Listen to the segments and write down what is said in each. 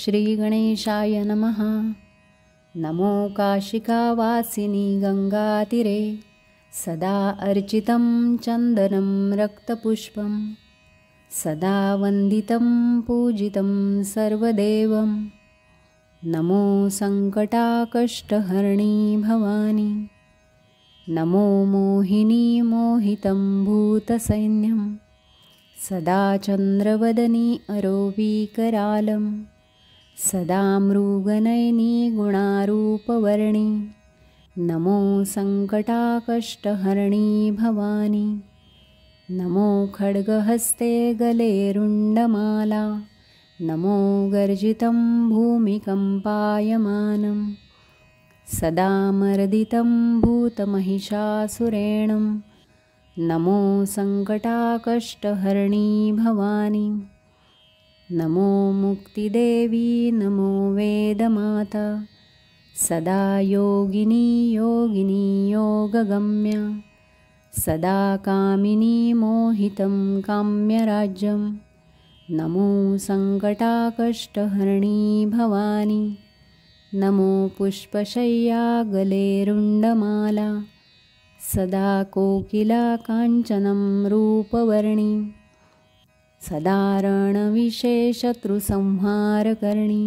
श्रीगणेशाय नमः। नमो काशिकावासिनी गंगातीरे सदा अर्चितं चन्दनं रक्तपुष्पं सदा वन्दितं पूजितं सर्वदेवं। नमो सङ्कटाकष्टहरिणी भवानी नमो मोहिनी मोहितं भूतसैन्यं सदा चन्द्रवदनी अरोविकरालं सदा मृगनयनी गुणारूपवर्णी। नमो सङ्कटाकष्टहरिणी भवानी नमो खड्गहस्ते गले रुण्डमाला नमो गर्जितं भूमिकम्पायमानं सदा मर्दितं भूतमहिषासुरेणं। नमो सङ्कटाकष्टहरिणी भवानी नमो मुक्तिदेवी नमो वेदमाता सदा योगिनी योगिनी योगगम्या सदा कामिनी मोहितं काम्यराज्यं। नमो सङ्कटाकष्टहरिणी भवानी नमो पुष्पशय्या गले रुण्डमाला सदा कोकिला काञ्चनं रूपवर्णी सदा रणविशेषशत्रुसंहारकर्णी।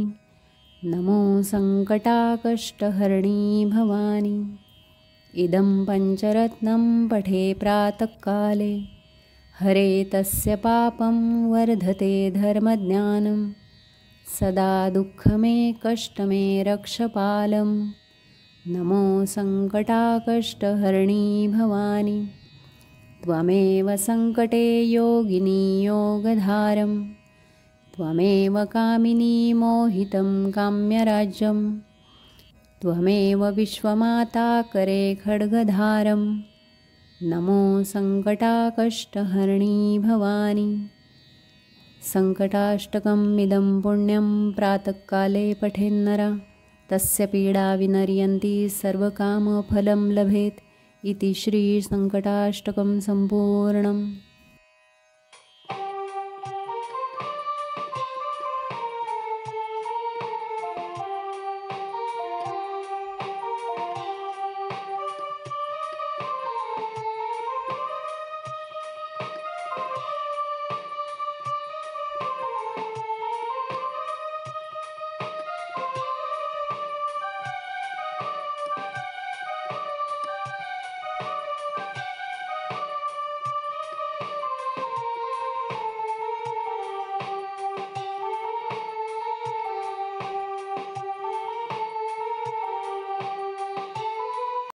नमो सङ्कटाकष्टहरिणी भवानी इदं पञ्चरत्नं पठे प्रातःकाले हरे तस्य पापं वर्धते धर्मज्ञानं सदा दुःखमे कष्टमे रक्षपालं। नमो सङ्कटाकष्टहरिणी भवानी त्वमेव सङ्कटे योगिनी योगधारं त्वमेव कामिनी मोहितं काम्यराज्यं त्वमेव विश्वमाता करे खड्गधारं। नमो सङ्कटाकष्टहरिणी भवानी सङ्कटाष्टकम् इदं पुण्यं प्रातःकाले पठेन्नरः तस्य पीडा विनर्यन्ति सर्वकामफलं लभेत् इति श्रीसङ्कटाष्टकं सम्पूर्णम्।